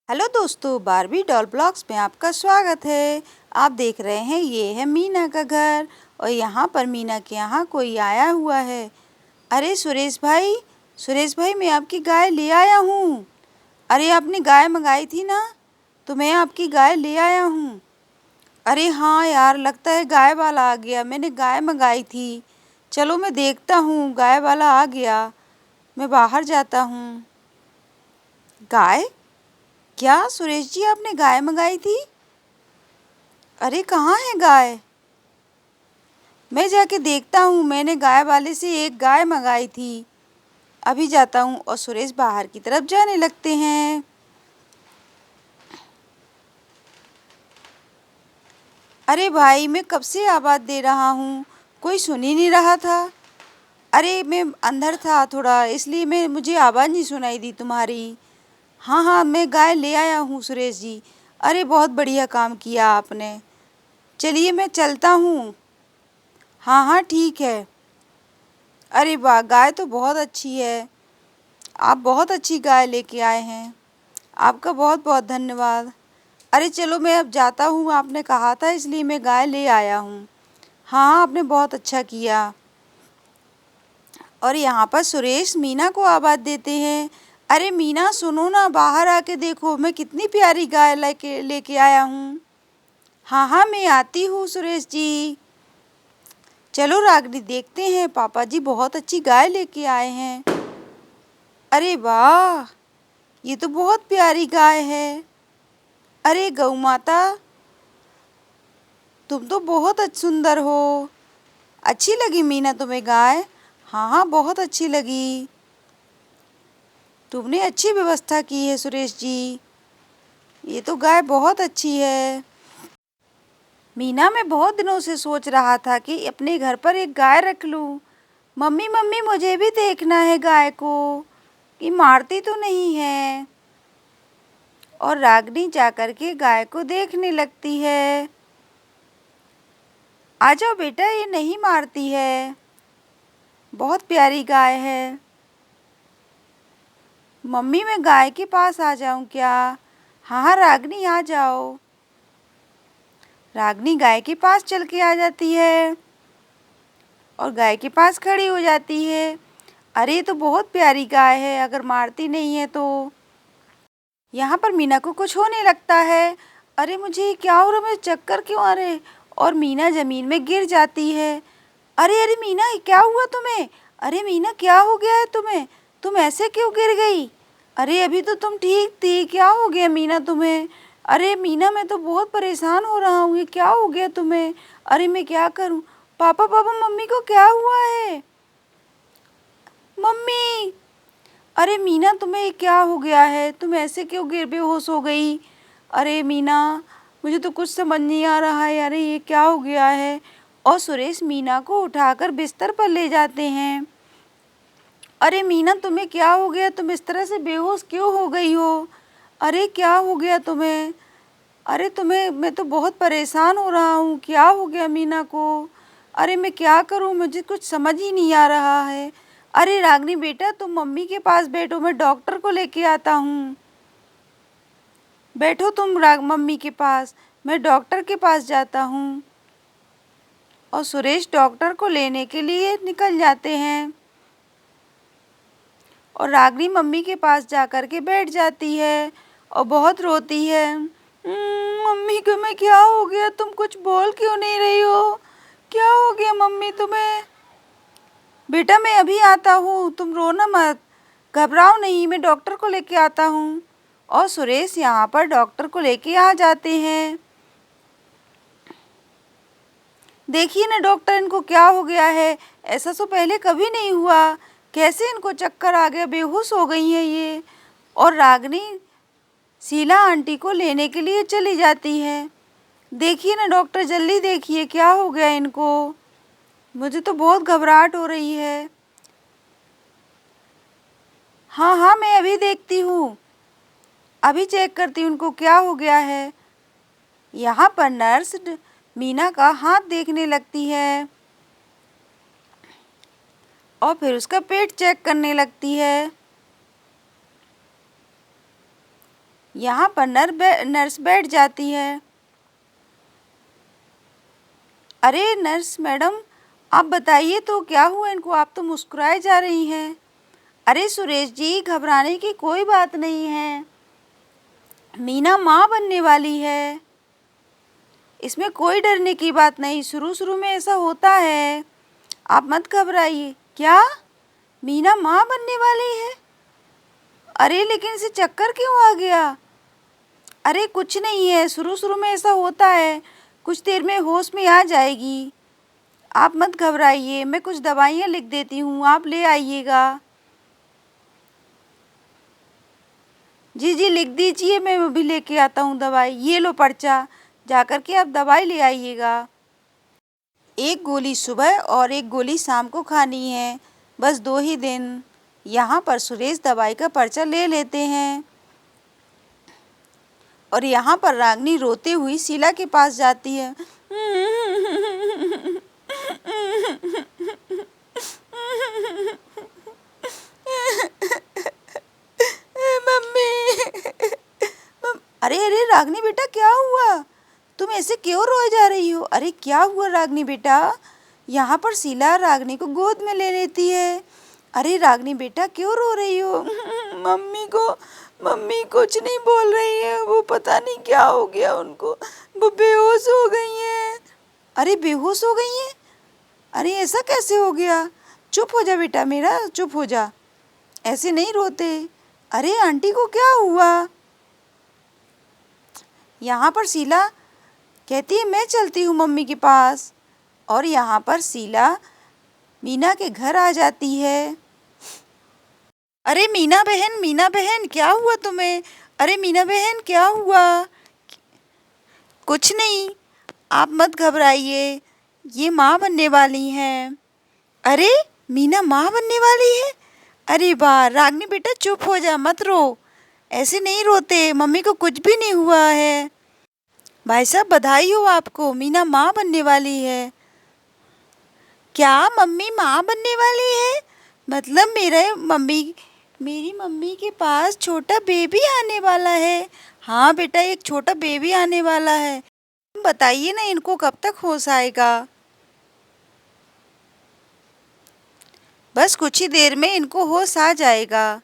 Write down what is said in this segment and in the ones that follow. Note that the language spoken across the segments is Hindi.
हेलो दोस्तों, बारबी डॉल ब्लॉग्स में आपका स्वागत है। आप देख रहे हैं ये है मीना का घर और यहाँ पर मीना के यहाँ कोई आया हुआ है। अरे सुरेश भाई मैं आपकी गाय ले आया हूँ। अरे आपने गाय मंगाई थी ना, तो मैं आपकी गाय ले आया हूँ। अरे हाँ यार, लगता है गाय वाला आ गया। मैंने गाय मंगाई थी। चलो मैं देखता हूँ, गाय वाला आ गया। मैं बाहर जाता हूँ। गाय? क्या सुरेश जी, आपने गाय मंगाई थी? अरे कहाँ है गाय? मैं जाके देखता हूँ। मैंने गाय वाले से एक गाय मंगाई थी। अभी जाता हूँ। और सुरेश बाहर की तरफ जाने लगते हैं। अरे भाई, मैं कब से आवाज़ दे रहा हूँ, कोई सुन ही नहीं रहा था। अरे मैं अंदर था थोड़ा, इसलिए मुझे आवाज़ नहीं सुनाई दी तुम्हारी। हाँ हाँ, मैं गाय ले आया हूँ सुरेश जी। अरे बहुत बढ़िया काम किया आपने। चलिए मैं चलता हूँ। हाँ हाँ ठीक है। अरे वाह, गाय तो बहुत अच्छी है। आप बहुत अच्छी गाय लेके आए हैं। आपका बहुत बहुत धन्यवाद। अरे चलो मैं अब जाता हूँ, आपने कहा था इसलिए मैं गाय ले आया हूँ। हाँ आपने बहुत अच्छा किया। और यहाँ पर सुरेश मीना को आवाज़ देते हैं। अरे मीना सुनो ना, बाहर आके देखो मैं कितनी प्यारी गाय लेके आया हूँ। हाँ हाँ मैं आती हूँ सुरेश जी। चलो रागनी, देखते हैं, पापा जी बहुत अच्छी गाय लेके आए हैं। अरे वाह, ये तो बहुत प्यारी गाय है। अरे गौ माता, तुम तो बहुत सुंदर हो। अच्छी लगी मीना तुम्हें गाय? हाँ हाँ बहुत अच्छी लगी। तुमने अच्छी व्यवस्था की है सुरेश जी। ये तो गाय बहुत अच्छी है। मीना, मैं बहुत दिनों से सोच रहा था कि अपने घर पर एक गाय रख लूं। मम्मी मम्मी, मुझे भी देखना है गाय को कि मारती तो नहीं है। और रागनी जाकर के गाय को देखने लगती है। आ जाओ बेटा, ये नहीं मारती है, बहुत प्यारी गाय है। मम्मी मैं गाय के पास आ जाऊं क्या? हाँ हाँ रागनी आ जाओ। रागनी गाय के पास चल के आ जाती है और गाय के पास खड़ी हो जाती है। अरे ये तो बहुत प्यारी गाय है, अगर मारती नहीं है तो। यहाँ पर मीना को कुछ होने लगता है। अरे मुझे क्या हो रहा है, मुझे चक्कर क्यों आ रहे? और मीना जमीन में गिर जाती है। अरे अरे मीना, क्या हुआ तुम्हें? अरे मीना, क्या हो गया है तुम्हें? तुम ऐसे क्यों गिर गई? अरे अभी तो तुम ठीक थी, क्या हो गया मीना तुम्हें? अरे मीना, मैं तो बहुत परेशान हो रहा हूँ, ये क्या हो गया तुम्हें? अरे मैं क्या करूँ? पापा पापा, मम्मी को क्या हुआ है? मम्मी! अरे मीना, तुम्हें क्या हो गया है? तुम ऐसे क्यों गिर बेहोश हो गई? अरे मीना, मुझे तो कुछ समझ नहीं आ रहा है। अरे ये क्या हो गया है? और सुरेश मीना को उठाकर बिस्तर पर ले जाते हैं। अरे मीना, तुम्हें क्या हो गया? तुम इस तरह से बेहोश क्यों हो गई हो? अरे क्या हो गया तुम्हें? अरे तुम्हें, मैं तो बहुत परेशान हो रहा हूँ, क्या हो गया मीना को? अरे मैं क्या करूँ, मुझे कुछ समझ ही नहीं आ रहा है। अरे रागनी बेटा, तुम मम्मी के पास बैठो, मैं डॉक्टर को लेके आता हूँ। बैठो तुम मम्मी के पास, मैं डॉक्टर के पास जाता हूँ। और सुरेश डॉक्टर को लेने के लिए निकल जाते हैं। और रागनी मम्मी के पास जाकर के बैठ जाती है और बहुत रोती है। मम्मी को मैं क्या हो गया? तुम कुछ बोल क्यों नहीं रही हो? क्या हो गया मम्मी तुम्हें? बेटा मैं अभी आता हूँ, तुम रोना मत, घबराओ नहीं, मैं डॉक्टर को लेके आता हूँ। और सुरेश यहाँ पर डॉक्टर को लेके आ जाते हैं। देखिए ना डॉक्टर, इनको क्या हो गया है? ऐसा तो पहले कभी नहीं हुआ। कैसे इनको चक्कर आ गया, बेहोश हो गई हैं ये। और रागनी शीला आंटी को लेने के लिए चली जाती है। देखिए ना डॉक्टर, जल्दी देखिए क्या हो गया इनको। मुझे तो बहुत घबराहट हो रही है। हाँ हाँ मैं अभी देखती हूँ, अभी चेक करती हूँ उनको क्या हो गया है। यहाँ पर नर्स मीना का हाथ देखने लगती है और फिर उसका पेट चेक करने लगती है। यहाँ पर नर्स बैठ जाती है। अरे नर्स मैडम, आप बताइए तो क्या हुआ इनको, आप तो मुस्कुराए जा रही हैं। अरे सुरेश जी, घबराने की कोई बात नहीं है, मीना माँ बनने वाली है, इसमें कोई डरने की बात नहीं, शुरू शुरू में ऐसा होता है, आप मत घबराइए। क्या मीना माँ बनने वाली है? अरे लेकिन इसे चक्कर क्यों आ गया? अरे कुछ नहीं है, शुरू शुरू में ऐसा होता है, कुछ देर में होश में आ जाएगी, आप मत घबराइए, मैं कुछ दवाइयाँ लिख देती हूँ, आप ले आइएगा। जी जी लिख दीजिए, मैं अभी लेके आता हूँ दवाई, ये लो पर्चा, जा कर के आप दवाई ले आइएगा। एक गोली सुबह और एक गोली शाम को खानी है, बस 2 ही दिन। यहाँ पर सुरेश दवाई का पर्चा ले लेते हैं और यहाँ पर रागनी रोते हुई शीला के पास जाती है। मम्मी, अरे अरे रागनी बेटा, क्या हुआ? तुम ऐसे क्यों रोए जा रही हो? अरे क्या हुआ रागनी बेटा? यहाँ पर शीला रागनी को गोद में ले लेती है। अरे रागनी बेटा, क्यों रो रही हो? मम्मी कुछ नहीं बोल रही है, वो पता नहीं क्या हो गया उनको, वो बेहोश हो गई हैं। अरे बेहोश हो गई हैं? अरे ऐसा कैसे हो गया? चुप हो जा बेटा मेरा, चुप हो जा, ऐसे नहीं रोते। अरे आंटी को क्या हुआ? यहाँ पर शीला कहती है मैं चलती हूँ मम्मी के पास, और यहाँ पर शीला मीना के घर आ जाती है। अरे मीना बहन क्या हुआ तुम्हें? अरे मीना बहन क्या हुआ? कुछ नहीं, आप मत घबराइए, ये माँ बनने वाली हैं। अरे मीना माँ बनने वाली है? अरे वाह रागनी बेटा, चुप हो जा, मत रो, ऐसे नहीं रोते, मम्मी को कुछ भी नहीं हुआ है। भाई साहब बधाई हो आपको, मीना माँ बनने वाली है। क्या मम्मी माँ बनने वाली है? मतलब मेरी मम्मी के पास छोटा बेबी आने वाला है? हाँ बेटा, एक छोटा बेबी आने वाला है। बताइए ना इनको कब तक होश आएगा? बस कुछ ही देर में इनको होश आ जाएगा।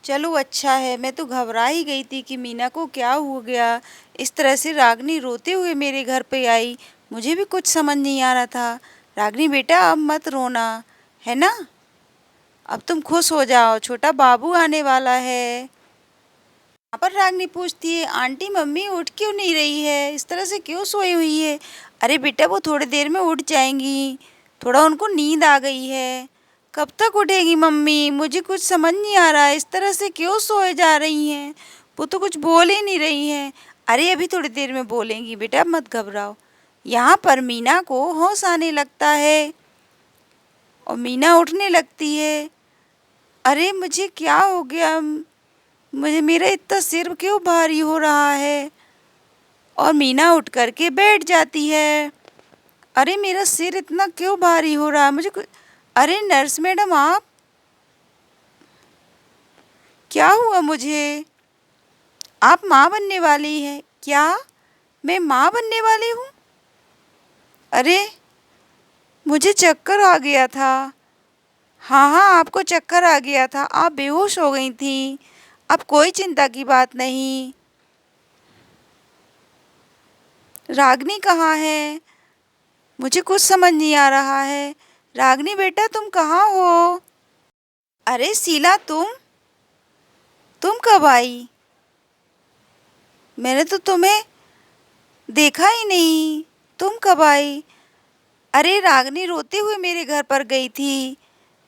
चलो अच्छा है, मैं तो घबरा ही गई थी कि मीना को क्या हो गया, इस तरह से रागनी रोते हुए मेरे घर पे आई, मुझे भी कुछ समझ नहीं आ रहा था। रागनी बेटा अब मत रोना, है ना, अब तुम खुश हो जाओ, छोटा बाबू आने वाला है। यहाँ पर रागनी पूछती है आंटी मम्मी उठ क्यों नहीं रही है, इस तरह से क्यों सोई हुई है? अरे बेटा वो थोड़ी देर में उठ जाएंगी, थोड़ा उनको नींद आ गई है। कब तक उठेगी मम्मी, मुझे कुछ समझ नहीं आ रहा है, इस तरह से क्यों सोए जा रही हैं, वो तो कुछ बोल ही नहीं रही हैं। अरे अभी थोड़ी देर में बोलेंगी बेटा, मत घबराओ। यहाँ पर मीना को होश आने लगता है और मीना उठने लगती है। अरे मुझे क्या हो गया, मुझे मेरा इतना सिर क्यों भारी हो रहा है? और मीना उठ कर के बैठ जाती है। अरे मेरा सिर इतना क्यों भारी हो रहा है, मुझे कुछ। अरे नर्स मैडम आप, क्या हुआ मुझे? आप माँ बनने वाली हैं क्या? मैं माँ बनने वाली हूँ? अरे मुझे चक्कर आ गया था। हाँ हाँ आपको चक्कर आ गया था, आप बेहोश हो गई थी, अब कोई चिंता की बात नहीं। रागनी कहाँ है? मुझे कुछ समझ नहीं आ रहा है। रागनी बेटा तुम कहाँ हो? अरे शीला तुम कब आई? मैंने तो तुम्हें देखा ही नहीं, तुम कब आई? अरे रागनी रोते हुए मेरे घर पर गई थी,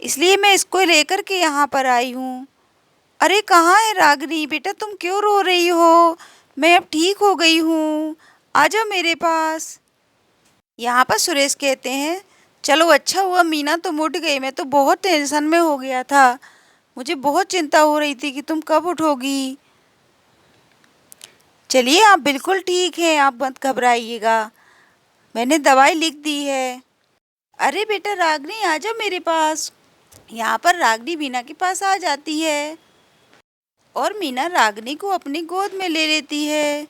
इसलिए मैं इसको लेकर के यहाँ पर आई हूँ। अरे कहाँ है रागनी बेटा, तुम क्यों रो रही हो? मैं अब ठीक हो गई हूँ, आ जाओ मेरे पास। यहाँ पर सुरेश कहते हैं चलो अच्छा हुआ मीना तुम उठ गई, मैं तो बहुत टेंशन में हो गया था, मुझे बहुत चिंता हो रही थी कि तुम कब उठोगी। चलिए आप बिल्कुल ठीक हैं, आप मत घबराइएगा, मैंने दवाई लिख दी है। अरे बेटा रागनी आ जाओ मेरे पास। यहाँ पर रागनी मीना के पास आ जाती है और मीना रागिनी को अपनी गोद में ले लेती है।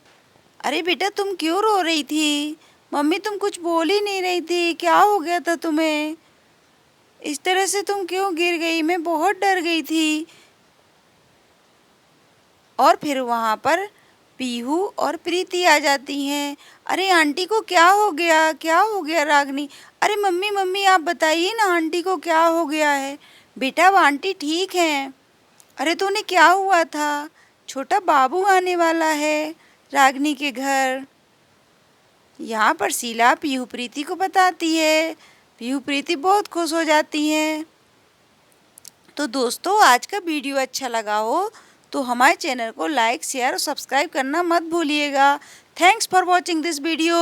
अरे बेटा, तुम क्यों रो रही थी? मम्मी तुम कुछ बोल ही नहीं रही थी, क्या हो गया था तुम्हें? इस तरह से तुम क्यों गिर गई? मैं बहुत डर गई थी। और फिर वहाँ पर पीहू और प्रीति आ जाती हैं। अरे आंटी को क्या हो गया? क्या हो गया रागिनी? अरे मम्मी मम्मी आप बताइए ना, आंटी को क्या हो गया है? बेटा वो आंटी ठीक हैं। अरे तो उन्हें क्या हुआ था? छोटा बाबू आने वाला है रागिनी के घर। यहाँ पर शीला पीहू प्रीति को बताती है। पीहू प्रीति बहुत खुश हो जाती हैं। तो दोस्तों, आज का वीडियो अच्छा लगा हो तो हमारे चैनल को लाइक शेयर और सब्सक्राइब करना मत भूलिएगा। Thanks for watching this video.